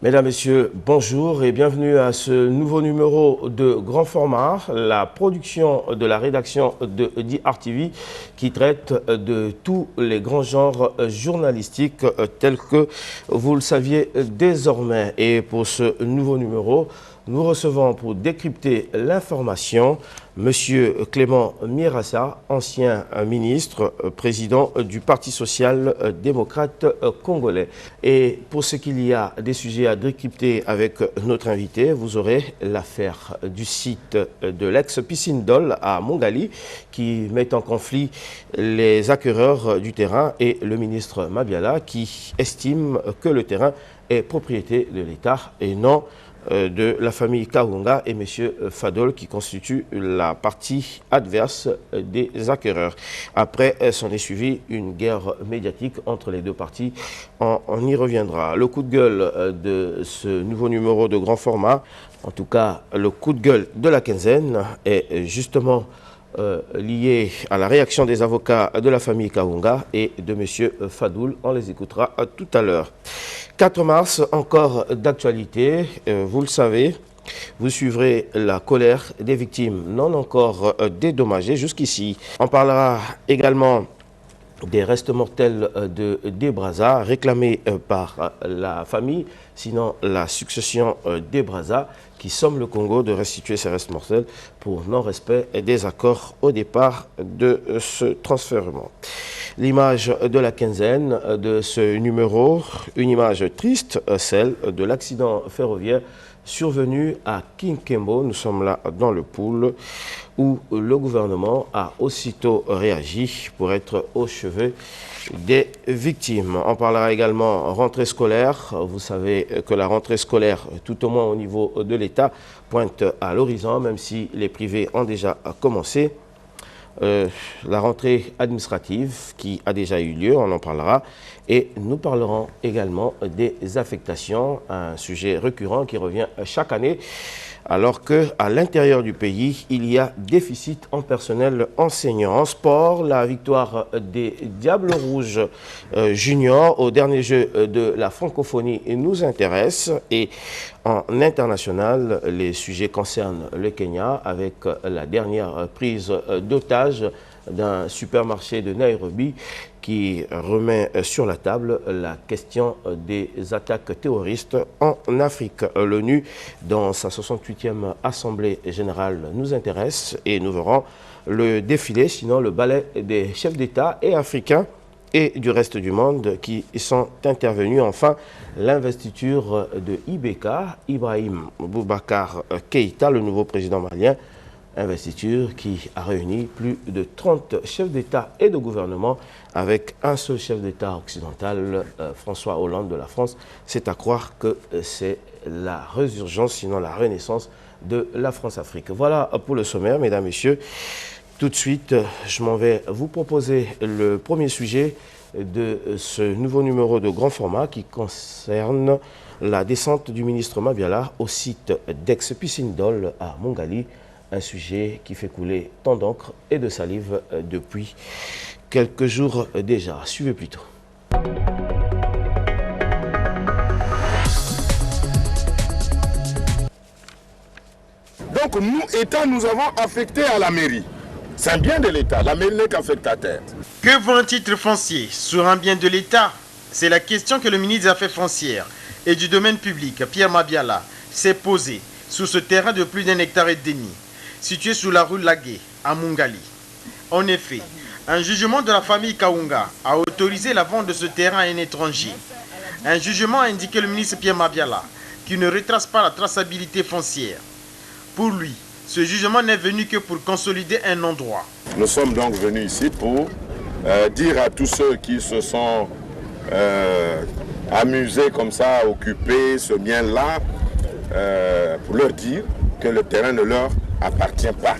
Mesdames, Messieurs, bonjour et bienvenue à ce nouveau numéro de grand format, la production de la rédaction de DRTV qui traite de tous les grands genres journalistiques tels que vous le saviez désormais. Et pour ce nouveau numéro, nous recevons pour décrypter l'information Monsieur Clément Mirassa, ancien ministre, président du Parti social-démocrate congolais. Et pour ce qu'il y a des sujets à décrypter avec notre invité, vous aurez l'affaire du site de l'ex-piscine d'Ol à Mongali qui met en conflit les acquéreurs du terrain et le ministre Mabiala qui estime que le terrain est propriété de l'État et non de la famille Kawunga et M. Fadol qui constitue la partie adverse des acquéreurs. Après, s'en est suivi une guerre médiatique entre les deux parties. On y reviendra. Le coup de gueule de ce nouveau numéro de grand format, en tout cas le coup de gueule de la quinzaine, est justement lié à la réaction des avocats de la famille Kawunga et de M. Fadoul. On les écoutera tout à l'heure. 4 mars, encore d'actualité, vous le savez, vous suivrez la colère des victimes non encore dédommagées jusqu'ici. On parlera également des restes mortels de Debraza réclamés par la famille, sinon la succession Debraza qui somme le Congo de restituer ses restes mortels pour non-respect des accords au départ de ce transfèrement. L'image de la quinzaine de ce numéro, une image triste, celle de l'accident ferroviaire survenu à Kinkembo. Nous sommes là dans le pool où le gouvernement a aussitôt réagi pour être au chevet des victimes. On parlera également rentrée scolaire. Vous savez que la rentrée scolaire, tout au moins au niveau de l'État, pointe à l'horizon, même si les privés ont déjà commencé. La rentrée administrative qui a déjà eu lieu, on en parlera. Et nous parlerons également des affectations, un sujet récurrent qui revient chaque année, alors qu'à l'intérieur du pays, il y a déficit en personnel enseignant. En sport, la victoire des Diables Rouges juniors au dernier jeu de la francophonie nous intéresse. Et en international, les sujets concernent le Kenya avec la dernière prise d'otage d'un supermarché de Nairobi qui remet sur la table la question des attaques terroristes en Afrique. L'ONU, dans sa 68e Assemblée générale, nous intéresse et nous verrons le défilé, sinon le ballet des chefs d'État et africains et du reste du monde qui sont intervenus. Enfin, l'investiture de IBK, Ibrahim Boubacar Keïta, le nouveau président malien, investiture qui a réuni plus de 30 chefs d'État et de gouvernement avec un seul chef d'État occidental, François Hollande de la France. C'est à croire que c'est la résurgence, sinon la renaissance de la France-Afrique. Voilà pour le sommaire, mesdames, messieurs. Tout de suite, je m'en vais vous proposer le premier sujet de ce nouveau numéro de grand format qui concerne la descente du ministre Mabiala au site d'ex-piscine d'Ol à Mongali. Un sujet qui fait couler tant d'encre et de salive depuis quelques jours déjà. Suivez plutôt. Donc nous, État, nous avons affecté à la mairie. C'est un bien de l'État, la mairie n'est qu'affectataire. Que vaut un titre foncier sur un bien de l'État? C'est la question que le ministre des Affaires foncières et du domaine public, Pierre Mabiala, s'est posée sur ce terrain de plus d'1,5 hectare, situé sur la rue Lagué, à Mongali. En effet, un jugement de la famille Kawunga a autorisé la vente de ce terrain à un étranger. Un jugement a indiqué le ministre Pierre Mabiala qui ne retrace pas la traçabilité foncière. Pour lui, ce jugement n'est venu que pour consolider un endroit. Nous sommes donc venus ici pour dire à tous ceux qui se sont amusés comme ça à occuper ce bien-là, pour leur dire que le terrain ne leur appartient pas.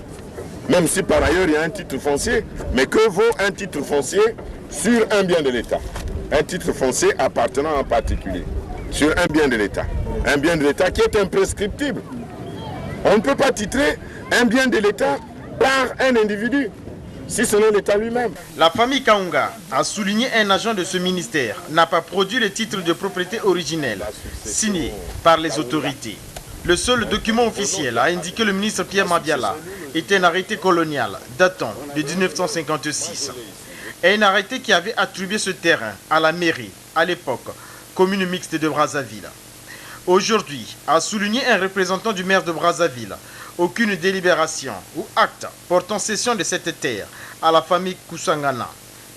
Même si par ailleurs il y a un titre foncier, mais que vaut un titre foncier sur un bien de l'État? Un titre foncier appartenant en particulier sur un bien de l'État. Un bien de l'État qui est imprescriptible. On ne peut pas titrer un bien de l'État par un individu. si ce n'est l'État lui-même. La famille Kaunga a souligné un agent de ce ministère n'a pas produit le titre de propriété originel signé par les autorités. Le seul document officiel a indiqué le ministre Pierre Mabiala était un arrêté colonial datant de 1956. Un arrêté qui avait attribué ce terrain à la mairie, à l'époque, commune mixte de Brazzaville. Aujourd'hui, a souligné un représentant du maire de Brazzaville, aucune délibération ou acte portant cession de cette terre à la famille Kusangana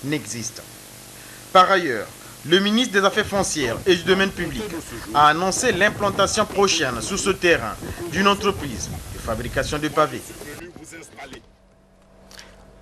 n'existe. Par ailleurs, le ministre des Affaires foncières et du domaine public a annoncé l'implantation prochaine sur ce terrain d'une entreprise de fabrication de pavés.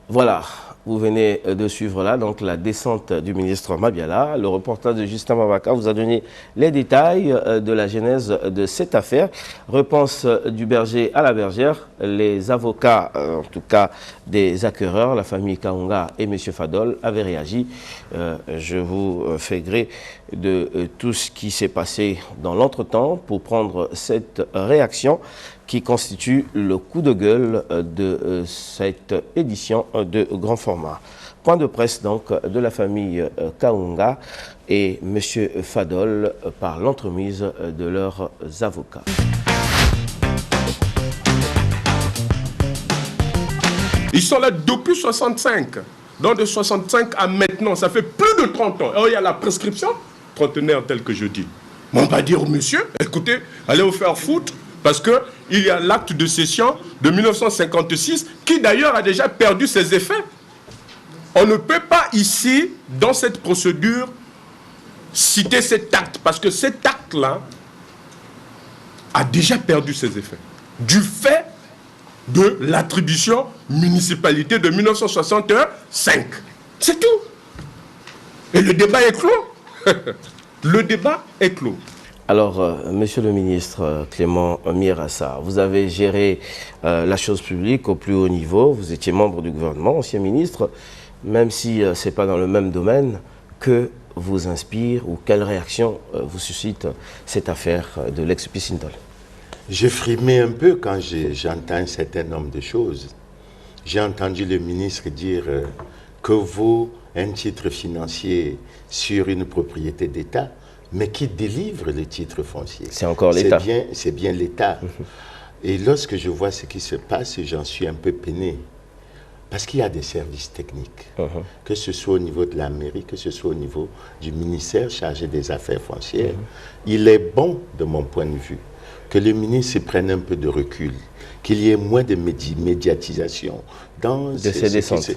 Voilà, vous venez de suivre là donc la descente du ministre Mabiala. Le reportage de Justin Mavaka vous a donné les détails de la genèse de cette affaire. Réponse du berger à la bergère. Les avocats, en tout cas des acquéreurs, la famille Kaunga et M. Fadol, avaient réagi. Je vous fais gré de tout ce qui s'est passé dans l'entretemps pour prendre cette réaction qui constitue le coup de gueule de cette édition de grand format. Point de presse donc de la famille Kaunga et M. Fadol par l'entremise de leurs avocats. Ils sont là depuis 65. Donc de 65 à maintenant, ça fait plus de 30 ans. Alors il y a la prescription, trentenaire tel que je dis. On va dire au monsieur, écoutez, allez vous faire foutre, parce qu'il y a l'acte de cession de 1956 qui d'ailleurs a déjà perdu ses effets. On ne peut pas ici, dans cette procédure, citer cet acte, parce que cet acte-là a déjà perdu ses effets. Du fait de l'attribution municipalité de 1965. C'est tout. Et le débat est clos. Le débat est clos. Alors, monsieur le ministre Clément Mirassa, vous avez géré la chose publique au plus haut niveau. Vous étiez membre du gouvernement, ancien ministre. Même si ce n'est pas dans le même domaine, que vous inspire ou quelle réaction vous suscite cette affaire de l'ex-Pissindol? J'ai frimé un peu quand j'entends un certain nombre de choses. J'ai entendu le ministre dire que vaut un titre financier sur une propriété d'État, mais qui délivre le titre foncier. C'est encore l'État. C'est bien l'État. Et lorsque je vois ce qui se passe, j'en suis un peu peiné. Parce qu'il y a des services techniques, que ce soit au niveau de la mairie, que ce soit au niveau du ministère chargé des affaires foncières. Il est bon, de mon point de vue, que le ministre prenne un peu de recul, qu'il y ait moins de médiatisation dans ces descentes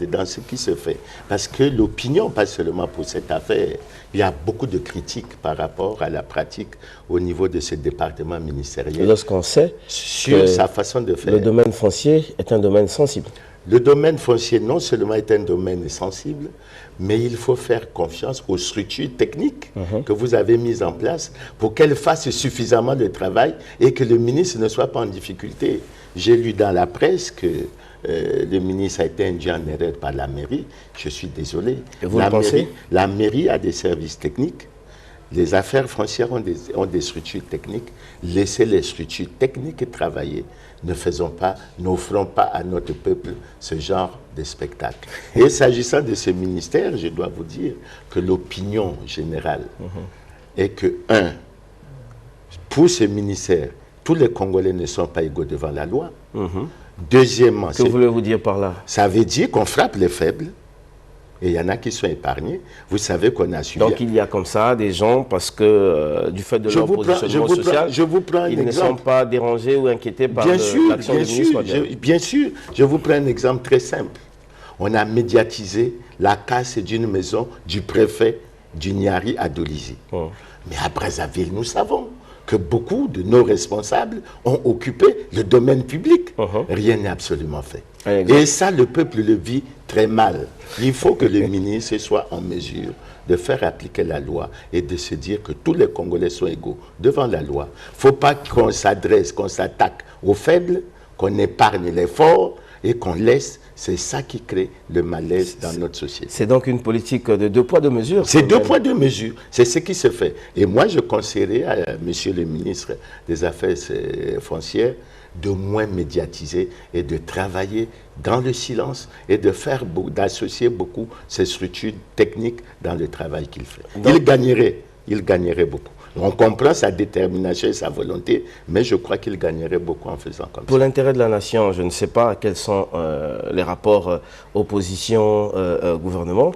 et dans ce qui se fait. Parce que l'opinion, pas seulement pour cette affaire, il y a beaucoup de critiques par rapport à la pratique au niveau de ce département ministériel. Lorsqu'on sait sur sa façon de faire. Le domaine foncier est un domaine sensible. Le domaine foncier non seulement est un domaine sensible, mais il faut faire confiance aux structures techniques que vous avez mises en place pour qu'elles fassent suffisamment de travail et que le ministre ne soit pas en difficulté. J'ai lu dans la presse que le ministre a été induit en erreur par la mairie. Je suis désolé. Et vous le pensez ? La mairie a des services techniques. Les affaires foncières ont des structures techniques. Laissez les structures techniques travailler. N'offrons pas à notre peuple ce genre de spectacle. Et s'agissant de ce ministère, je dois vous dire que l'opinion générale est que, pour ce ministère, tous les Congolais ne sont pas égaux devant la loi. Deuxièmement, que voulez-vous dire par là? Ça veut dire qu'on frappe les faibles. Et il y en a qui sont épargnés. Vous savez qu'on a suivi. Donc il y a comme ça des gens, parce que du fait de leur positionnement social, ils ne sont pas dérangés ou inquiétés par l'action du ministre. Bien sûr, je vous prends un exemple très simple. On a médiatisé la casse d'une maison du préfet du Niari à Dolisie. Mais à Brazzaville, nous savons que beaucoup de nos responsables ont occupé le domaine public. Rien n'est absolument fait. Et ça, le peuple le vit très mal. Il faut que le ministre soit en mesure de faire appliquer la loi et de se dire que tous les Congolais sont égaux devant la loi. Il ne faut pas qu'on s'adresse, qu'on s'attaque aux faibles, qu'on épargne les forts et qu'on laisse. C'est ça qui crée le malaise dans notre société. C'est donc une politique de deux poids, deux mesures. C'est deux poids, deux mesures. C'est ce qui se fait. Et moi, je conseillerais à monsieur le ministre des Affaires foncières de moins médiatiser et de travailler dans le silence et d'associer beaucoup ces structures techniques dans le travail qu'il fait. Il gagnerait beaucoup. On comprend sa détermination et sa volonté, mais je crois qu'il gagnerait beaucoup en faisant comme ça. Pour l'intérêt de la nation, je ne sais pas quels sont les rapports opposition-gouvernement.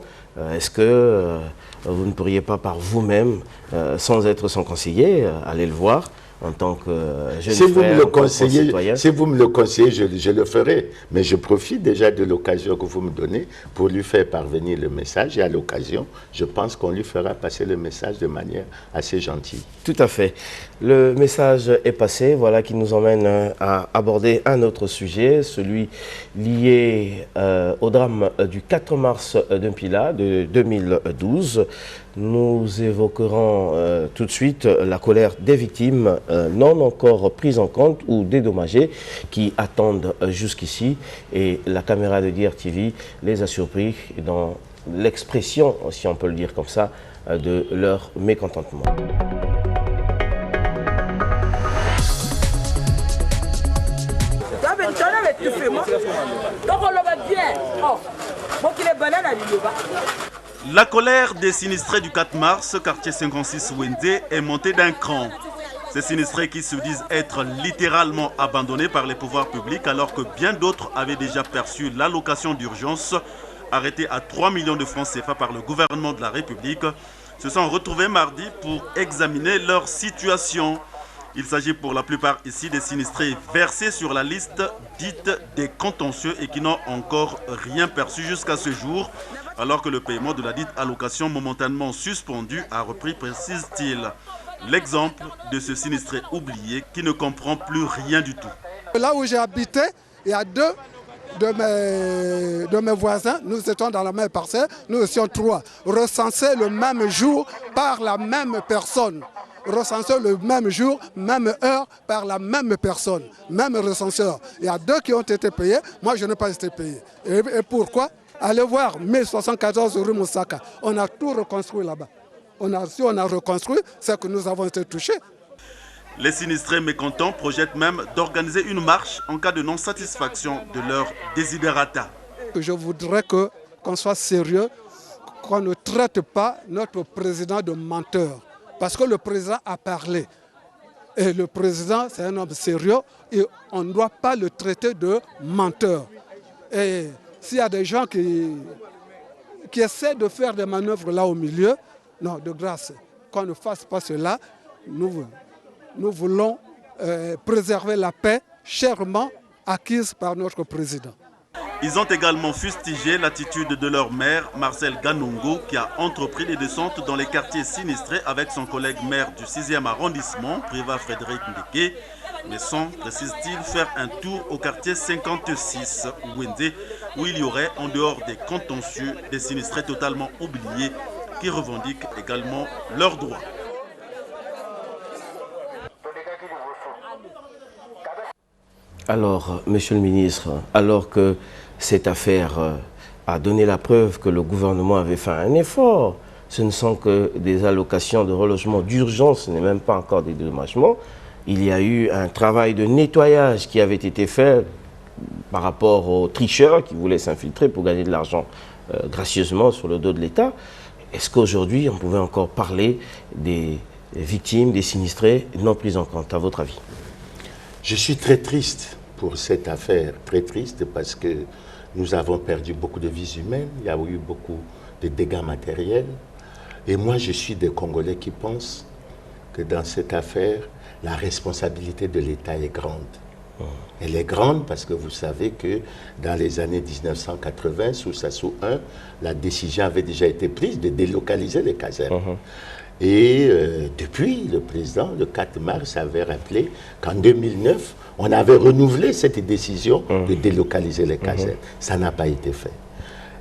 Est-ce que vous ne pourriez pas par vous-même, sans être son conseiller, aller le voir en tant que jeune frère, citoyen? Si vous me le conseillez, je le ferai. Mais je profite déjà de l'occasion que vous me donnez pour lui faire parvenir le message. Et à l'occasion, je pense qu'on lui fera passer le message de manière assez gentille. Tout à fait. Le message est passé, voilà qui nous emmène à aborder un autre sujet, celui lié au drame du 4 mars d'Mpila de 2012. Nous évoquerons tout de suite la colère des victimes non encore prises en compte ou dédommagées qui attendent jusqu'ici. Et la caméra de DRTV les a surpris dans l'expression, si on peut le dire comme ça, de leur mécontentement. La colère des sinistrés du 4 mars, quartier 56 Wende, est montée d'un cran. Ces sinistrés qui se disent être littéralement abandonnés par les pouvoirs publics alors que bien d'autres avaient déjà perçu l'allocation d'urgence arrêtée à 3 millions de francs CFA par le gouvernement de la République, se sont retrouvés mardi pour examiner leur situation. Il s'agit pour la plupart ici des sinistrés versés sur la liste dite des contentieux et qui n'ont encore rien perçu jusqu'à ce jour, alors que le paiement de la dite allocation momentanément suspendue a repris, précise-t-il. L'exemple de ce sinistré oublié qui ne comprend plus rien du tout. Là où j'ai habité, il y a deux de mes voisins, nous étions dans la même parcelle, nous étions trois, recensés le même jour par la même personne. Recensés le même jour, même heure, par la même personne, même recenseur. Il y a deux qui ont été payés, moi je n'ai pas été payé. Et pourquoi? Allez voir 1074 rue Moussaka, on a tout reconstruit là-bas. Si on a reconstruit, c'est que nous avons été touchés. Les sinistrés mécontents projettent même d'organiser une marche en cas de non-satisfaction de leur desiderata. Je voudrais qu'on soit sérieux, qu'on ne traite pas notre président de menteur. Parce que le président a parlé. Et le président, c'est un homme sérieux et on ne doit pas le traiter de menteur. Et s'il y a des gens qui essaient de faire des manœuvres là au milieu, non, de grâce, qu'on ne fasse pas cela. Nous voulons préserver la paix chèrement acquise par notre président. Ils ont également fustigé l'attitude de leur maire, Marcel Ganongo, qui a entrepris des descentes dans les quartiers sinistrés avec son collègue maire du 6e arrondissement, Priva Frédéric Ndeke, mais sans, précise-t-il, faire un tour au quartier 56, Wende, où il y aurait, en dehors des contentieux, des sinistrés totalement oubliés qui revendiquent également leurs droits. Alors, Monsieur le ministre, alors que cette affaire a donné la preuve que le gouvernement avait fait un effort, ce ne sont que des allocations de relogement d'urgence, ce n'est même pas encore des dédommagements. Il y a eu un travail de nettoyage qui avait été fait par rapport aux tricheurs qui voulaient s'infiltrer pour gagner de l'argent gracieusement sur le dos de l'État. Est-ce qu'aujourd'hui, on pouvait encore parler des victimes, des sinistrés non pris en compte, à votre avis? Je suis très triste pour cette affaire, très triste parce que nous avons perdu beaucoup de vies humaines, il y a eu beaucoup de dégâts matériels. Et moi, je suis des Congolais qui pensent que dans cette affaire, la responsabilité de l'État est grande. Elle est grande parce que vous savez que dans les années 1980, sous Sassou I, la décision avait déjà été prise de délocaliser les casernes. Et depuis, le président, le 4 mars, avait rappelé qu'en 2009, on avait renouvelé cette décision de délocaliser les casernes. Ça n'a pas été fait.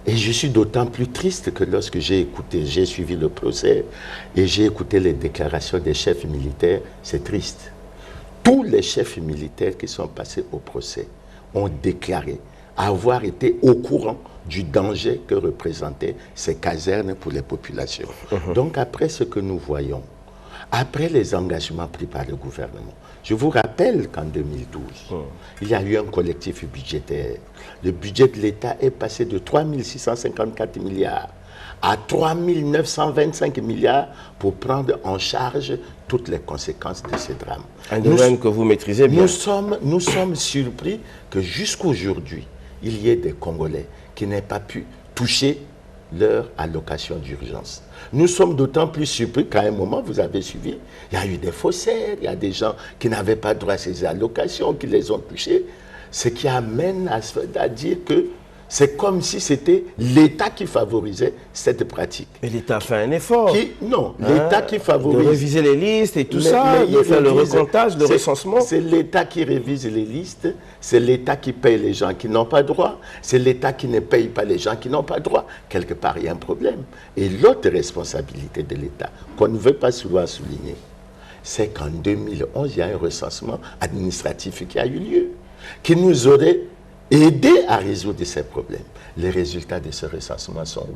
Et je suis d'autant plus triste que lorsque j'ai suivi le procès et j'ai écouté les déclarations des chefs militaires, c'est triste. Tous les chefs militaires qui sont passés au procès ont déclaré avoir été au courant du danger que représentaient ces casernes pour les populations. Donc après ce que nous voyons, après les engagements pris par le gouvernement, Je vous rappelle qu'en 2012, il y a eu un collectif budgétaire. Le budget de l'État est passé de 3 654 milliards à 3 925 milliards pour prendre en charge toutes les conséquences de ce drame. Un domaine que vous maîtrisez bien. Nous sommes surpris que jusqu'aujourd'hui, il y ait des Congolais qui n'aient pas pu toucher leur allocation d'urgence. Nous sommes d'autant plus surpris qu'à un moment, vous avez suivi, il y a eu des faussaires, il y a des gens qui n'avaient pas droit à ces allocations, qui les ont touchées, ce qui amène à dire que c'est comme si c'était l'État qui favorisait cette pratique. Mais l'État a fait un effort. Non, l'État qui favorise. De réviser les listes et tout ça, de faire le recomptage, le recensement. C'est l'État qui révise les listes, c'est l'État qui paye les gens qui n'ont pas droit, c'est l'État qui ne paye pas les gens qui n'ont pas droit. Quelque part, il y a un problème. Et l'autre responsabilité de l'État, qu'on ne veut pas souvent souligner, c'est qu'en 2011, il y a un recensement administratif qui a eu lieu, qui nous aurait aider à résoudre ces problèmes. Les résultats de ce recensement sont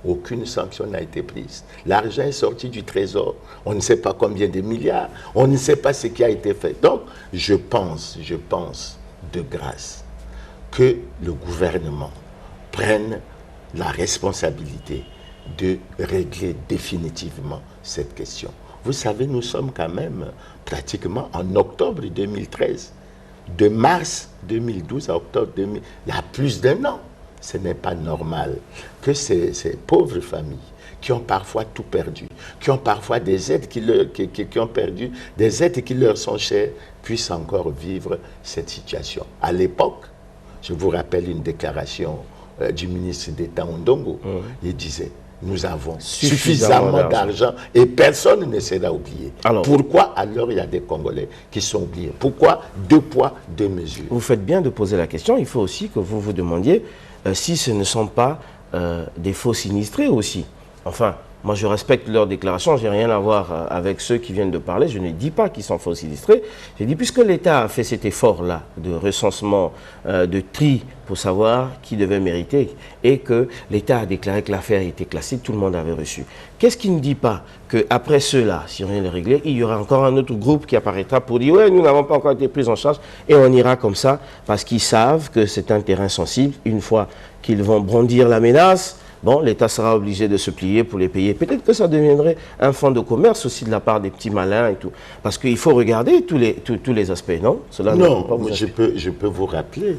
où? Aucune sanction n'a été prise. L'argent est sorti du trésor. On ne sait pas combien de milliards. On ne sait pas ce qui a été fait. Donc, je pense de grâce que le gouvernement prenne la responsabilité de régler définitivement cette question. Vous savez, nous sommes quand même pratiquement en octobre 2013. De mars 2012 à octobre 2000, il y a plus d'1 an. Ce n'est pas normal que ces pauvres familles qui ont parfois tout perdu, qui ont parfois des aides qui ont perdu, des aides qui leur sont chères, puissent encore vivre cette situation. À l'époque, je vous rappelle une déclaration du ministre d'État Ondongo, il disait: nous avons suffisamment d'argent et personne ne sera oublié. Alors, pourquoi alors il y a des Congolais qui sont oubliés? Pourquoi 2 poids, 2 mesures? Vous faites bien de poser la question. Il faut aussi que vous vous demandiez si ce ne sont pas des faux sinistrés aussi. Enfin, moi je respecte leurs déclarations, je n'ai rien à voir avec ceux qui viennent de parler. Je ne dis pas qu'ils sont faux sinistrés. Je dis, puisque l'État a fait cet effort-là de recensement, de tri pour savoir qui devait mériter, et que l'État a déclaré que l'affaire était classée, tout le monde avait reçu. Qu'est-ce qui ne dit pas qu'après ceux-là, si rien n'est réglé, il y aura encore un autre groupe qui apparaîtra pour dire « ouais, nous n'avons pas encore été pris en charge » et on ira comme ça parce qu'ils savent que c'est un terrain sensible. Une fois qu'ils vont brandir la menace, bon, l'État sera obligé de se plier pour les payer. Peut-être que ça deviendrait un fonds de commerce aussi de la part des petits malins et tout. Parce qu'il faut regarder tous les aspects, non? Cela non, je peux vous rappeler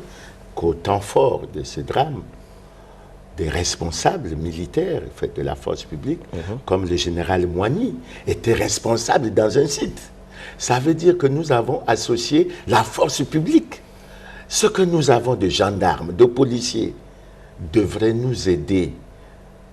qu'au temps fort de ce drame, des responsables militaires de la force publique, comme le général Moigny, étaient responsables dans un site. Ça veut dire que nous avons associé la force publique. Ce que nous avons de gendarmes, de policiers, devrait nous aider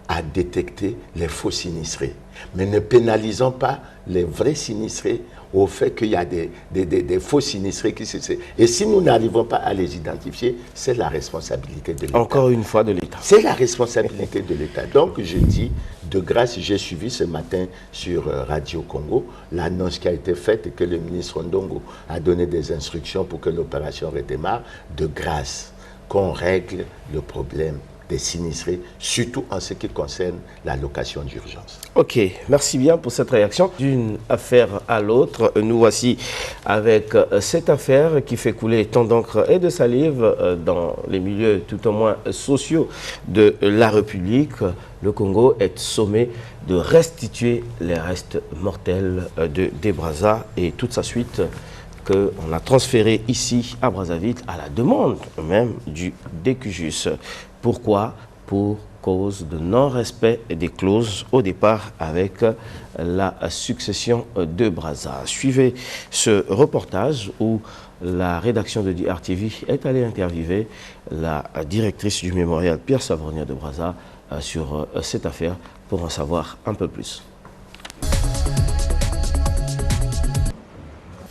à détecter les faux sinistrés. Mais ne pénalisons pas les vrais sinistrés au fait qu'il y a des faux sinistrés qui se... Et si nous n'arrivons pas à les identifier, c'est la responsabilité de l'État. Encore une fois de l'État. C'est la responsabilité de l'État. Donc je dis, de grâce, j'ai suivi ce matin sur Radio Congo l'annonce qui a été faite que le ministre Ondongo a donné des instructions pour que l'opération redémarre. De grâce, qu'on règle le problème des sinistrés, surtout en ce qui concerne la location d'urgence. Ok, merci bien pour cette réaction. D'une affaire à l'autre, nous voici avec cette affaire qui fait couler tant d'encre et de salive dans les milieux tout au moins sociaux de la République. Le Congo est sommé de restituer les restes mortels des Brazza et toute sa suite qu'on a transféré ici à Brazzaville à la demande même du DQJUS. Pourquoi? Pour cause de non-respect des clauses au départ avec la succession de Brazza. Suivez ce reportage où la rédaction de DRTV est allée interviewer la directrice du mémorial Pierre Savorgna de Brazza sur cette affaire pour en savoir un peu plus.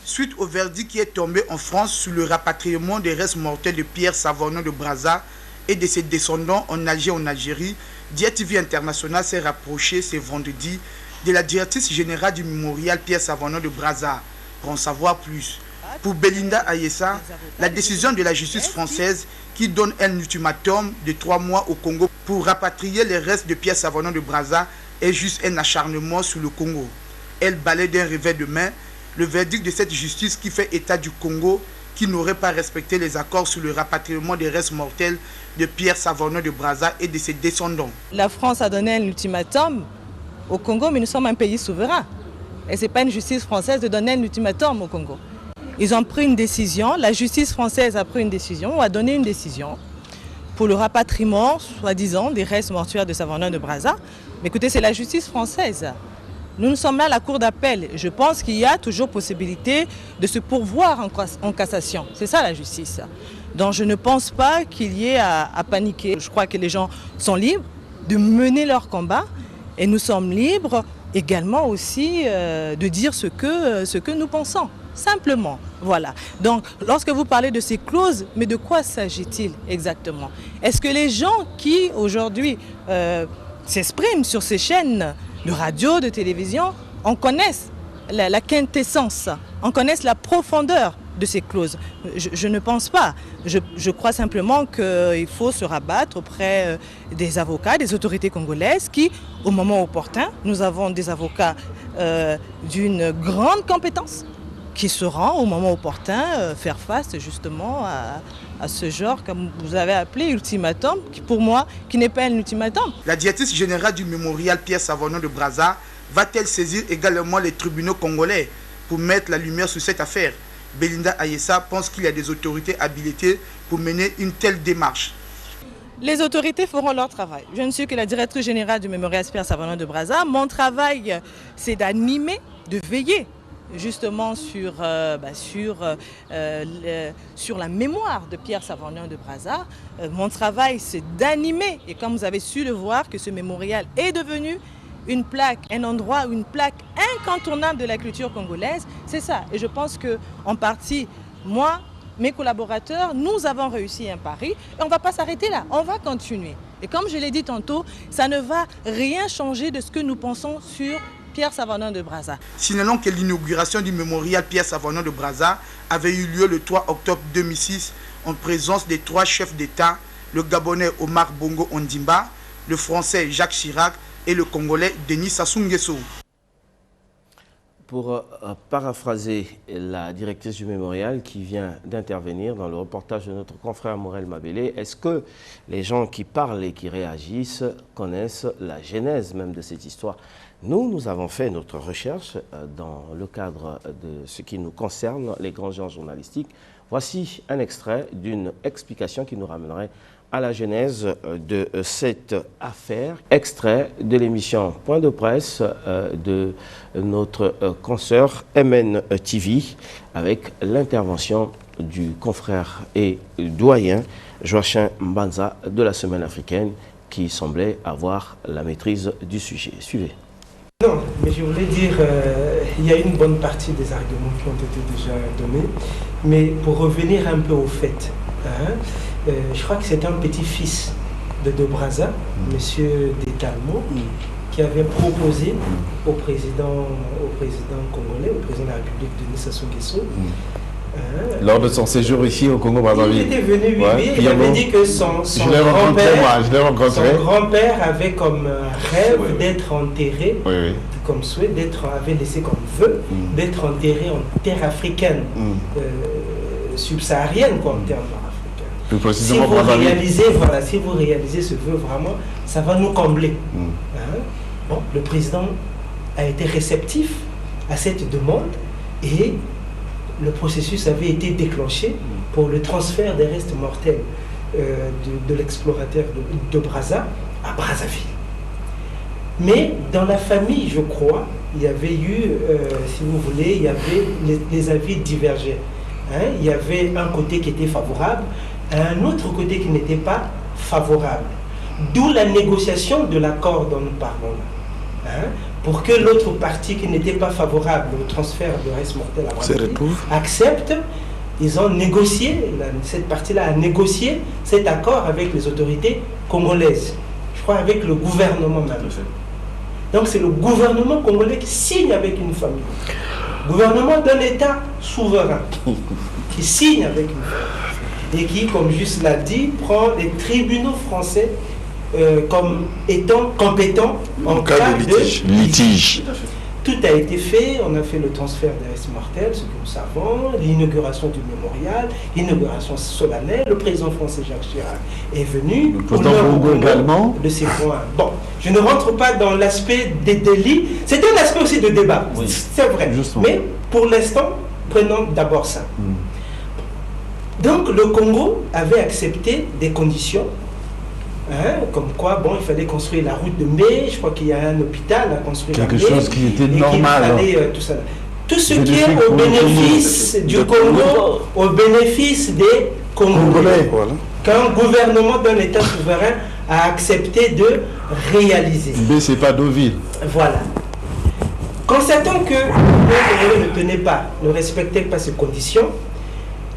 Suite au verdict qui est tombé en France sur le rapatriement des restes mortels de Pierre Savorgna de Brazza et de ses descendants en Algérie, DRTV International s'est rapproché ce vendredi de la directrice générale du mémorial Pierre Savorgna de Brazza pour en savoir plus. Pour Belinda Ayessa, la décision de la justice française qui donne un ultimatum de 3 mois au Congo pour rapatrier les restes de Pierre Savorgna de Brazza est juste un acharnement sur le Congo. Elle balaie d'un revers de main Le verdict de cette justice qui fait état du Congo qui n'aurait pas respecté les accords sur le rapatriement des restes mortels de Pierre Savorgnan de Brazza et de ses descendants. La France a donné un ultimatum au Congo, mais nous sommes un pays souverain. Et ce n'est pas une justice française de donner un ultimatum au Congo. Ils ont pris une décision, la justice française a pris une décision, ou a donné une décision pour le rapatriement, soi-disant, des restes mortuaires de Savorgnan de Brazza. Mais écoutez, c'est la justice française. Nous sommes là à la cour d'appel. Je pense qu'il y a toujours possibilité de se pourvoir en cassation. C'est ça la justice. Donc je ne pense pas qu'il y ait à paniquer. Je crois que les gens sont libres de mener leur combat et nous sommes libres également aussi de dire ce que nous pensons. Simplement, voilà. Donc, lorsque vous parlez de ces clauses, mais de quoi s'agit-il exactement? Est-ce que les gens qui aujourd'hui s'expriment sur ces chaînes de radio, de télévision, on connaisse la quintessence, on connaisse la profondeur de ces clauses? Je ne pense pas. Je crois simplement qu'il faut se rabattre auprès des avocats, des autorités congolaises qui, au moment opportun, nous avons des avocats d'une grande compétence qui sauront au moment opportun faire face justement à ce genre, comme vous avez appelé, ultimatum, qui pour moi, qui n'est pas un ultimatum. La directrice générale du mémorial Pierre Savorgnan de Brazza va-t-elle saisir également les tribunaux congolais pour mettre la lumière sur cette affaire? Belinda Ayessa pense qu'il y a des autorités habilitées pour mener une telle démarche. Les autorités feront leur travail. Je ne suis que la directrice générale du mémorial Pierre Savorgnan de Brazza. Mon travail, c'est d'animer, de veiller justement sur la mémoire de Pierre Savorgnan de Brazza. Mon travail, c'est d'animer, et comme vous avez su le voir, que ce mémorial est devenu une plaque, un endroit, une plaque incontournable de la culture congolaise. C'est ça. Et je pense qu'en partie, moi, mes collaborateurs, nous avons réussi un pari. Et on ne va pas s'arrêter là, on va continuer. Et comme je l'ai dit tantôt, ça ne va rien changer de ce que nous pensons sur Pierre Savorgnan de Brazza. Signalons que l'inauguration du mémorial Pierre Savorgnan de Brazza avait eu lieu le 3 octobre 2006 en présence des 3 chefs d'État, le Gabonais Omar Bongo Ondimba, le Français Jacques Chirac et le Congolais Denis Sassou Nguesso. Pour paraphraser la directrice du mémorial qui vient d'intervenir dans le reportage de notre confrère Morel Mabélé, est-ce que les gens qui parlent et qui réagissent connaissent la genèse même de cette histoire? Nous avons fait notre recherche dans le cadre de ce qui nous concerne, les grands genres journalistiques. Voici un extrait d'une explication qui nous ramènerait à la genèse de cette affaire. Extrait de l'émission Point de presse de notre consoeur MN TV avec l'intervention du confrère et doyen Joachim Mbanza de la Semaine africaine qui semblait avoir la maîtrise du sujet. Suivez. Non, mais je voulais dire, il y a une bonne partie des arguments qui ont été déjà donnés, mais pour revenir un peu au fait, je crois que c'est un petit-fils de Brazza, M. Detalmo, qui avait proposé au président congolais, au président de la République, Denis Sassou Nguesso, lors de son séjour ici au Congo-Brazzaville. Il était venu, ouais, il avait dit que son grand-père avait comme rêve d'être enterré, comme souhait, avait laissé comme vœu d'être enterré en terre africaine, subsaharienne, quoi, en terre africaine. Plus précisément, si vous réalisez ce vœu, vraiment, ça va nous combler. Bon, le président a été réceptif à cette demande et le processus avait été déclenché pour le transfert des restes mortels de l'explorateur de Brazza à Brazzaville. Mais dans la famille, je crois, il y avait eu, si vous voulez, il y avait les avis divergés. Il y avait un côté qui était favorable, un autre côté qui n'était pas favorable. D'où la négociation de l'accord dont nous parlons là. Pour que l'autre partie qui n'était pas favorable au transfert de restes mortels à Brazzaville accepte, ils ont négocié, cette partie-là a négocié cet accord avec les autorités congolaises. Je crois avec le gouvernement même. Donc c'est le gouvernement congolais qui signe avec une famille. Gouvernement d'un État souverain qui signe avec une famille. Et qui, comme juste l'a dit, prend les tribunaux français comme étant compétents en cas de litige. tout a été fait, on a fait le transfert des restes mortels, ce que nous savons, l'inauguration du mémorial, l'inauguration solennelle, le président français Jacques Chirac est venu, le président Bongo également de ces points. Bon, je ne rentre pas dans l'aspect des délits, c'est un aspect aussi de débat, oui, c'est vrai, justement. Mais pour l'instant, prenons d'abord ça. Donc le Congo avait accepté des conditions, comme quoi, bon, il fallait construire la route de mai, je crois qu'il y a un hôpital à construire. Quelque chose qui était normal. Fallait, tout ça. Tout ce qui est au bénéfice du Congo, au bénéfice des Congolais, voilà. Qu'un gouvernement d'un État souverain a accepté de réaliser. Mais c'est pas Deauville. Voilà. Constatant que le Congolais ne tenait pas, ne respectait pas ces conditions,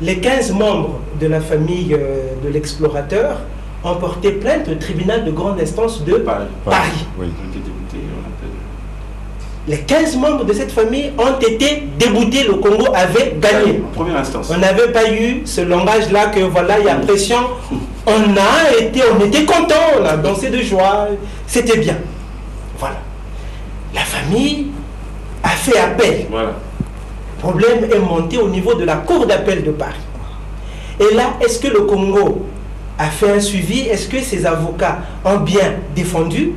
les 15 membres de la famille de l'explorateur ont porté plainte au tribunal de grande instance de Paris. Oui. Les 15 membres de cette famille ont été déboutés, le Congo avait gagné. Première instance. On n'avait pas eu ce langage-là que voilà, il y a pression. On était contents, on a dansé de joie, c'était bien. Voilà. La famille a fait appel. Voilà. Le problème est monté au niveau de la cour d'appel de Paris. Et là, est-ce que le Congo a fait un suivi? Est-ce que ses avocats ont bien défendu?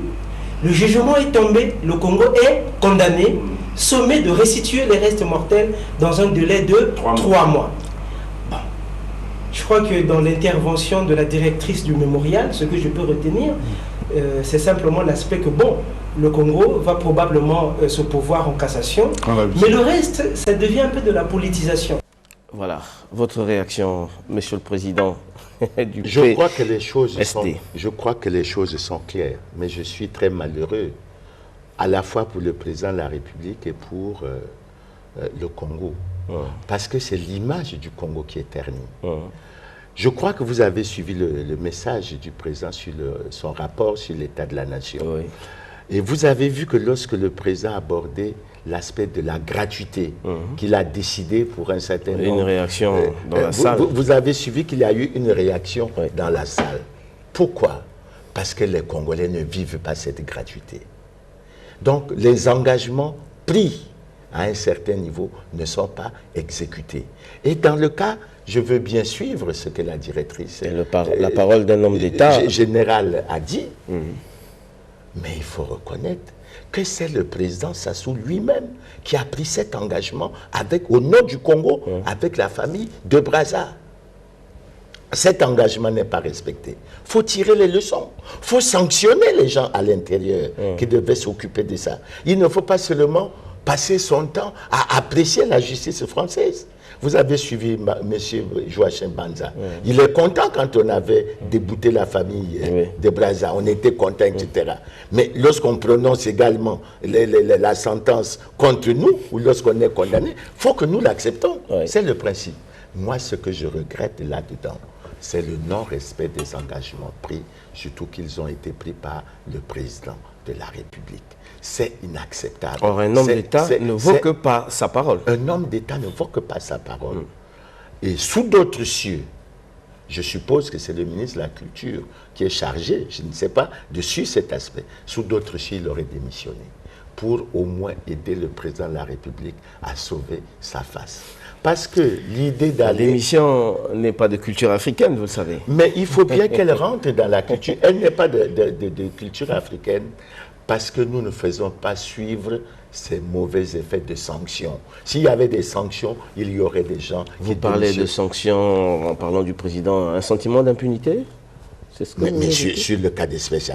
Le jugement est tombé, le Congo est condamné, sommé de restituer les restes mortels dans un délai de 3 mois. Bon. Je crois que dans l'intervention de la directrice du mémorial, ce que je peux retenir, c'est simplement l'aspect que, bon, le Congo va probablement se pourvoir en cassation, mais le reste, ça devient un peu de la politisation. Voilà, votre réaction, Monsieur le Président du je crois que les choses sont claires, mais je suis très malheureux, à la fois pour le Président de la République et pour le Congo, parce que c'est l'image du Congo qui est ternie. Je crois que vous avez suivi le message du Président sur son rapport sur l'état de la nation. Oui. Et vous avez vu que lorsque le Président abordait l'aspect de la gratuité qu'il a décidé pour un certain nombre... Une réaction dans la salle. Vous avez suivi qu'il y a eu une réaction dans la salle. Pourquoi? Parce que les Congolais ne vivent pas cette gratuité. Donc les engagements pris à un certain niveau ne sont pas exécutés. Et dans le cas, je veux bien suivre ce que la directrice... la parole d'un homme d'État... général a dit, mais il faut reconnaître que c'est le président Sassou lui-même qui a pris cet engagement au nom du Congo, avec la famille de Brazza. Cet engagement n'est pas respecté. Il faut tirer les leçons. Il faut sanctionner les gens à l'intérieur qui devaient s'occuper de ça. Il ne faut pas seulement passer son temps à apprécier la justice française. Vous avez suivi M. Joachim Banza. Il est content quand on avait débouté la famille de Brazza. On était content, etc. Mais lorsqu'on prononce également la sentence contre nous, ou lorsqu'on est condamné, il faut que nous l'acceptons. C'est le principe. Moi, ce que je regrette là-dedans, c'est le non-respect des engagements pris, surtout qu'ils ont été pris par le président de la République. C'est inacceptable. Or, un homme d'État ne vaut que pas sa parole. Un homme d'État ne vaut que pas sa parole. Et sous d'autres cieux, je suppose que c'est le ministre de la Culture qui est chargé, je ne sais pas, de suivre cet aspect. Sous d'autres cieux, il aurait démissionné pour au moins aider le président de la République à sauver sa face. Parce que l'idée d'aller... L'émission n'est pas de culture africaine, vous le savez. Mais il faut bien qu'elle rentre dans la culture. Elle n'est pas de culture africaine parce que nous ne faisons pas suivre ces mauvais effets de sanctions. S'il y avait des sanctions, il y aurait des gens... Vous parlez de sanctions en parlant du président. Un sentiment d'impunité? Mais sur le cas d'espèce,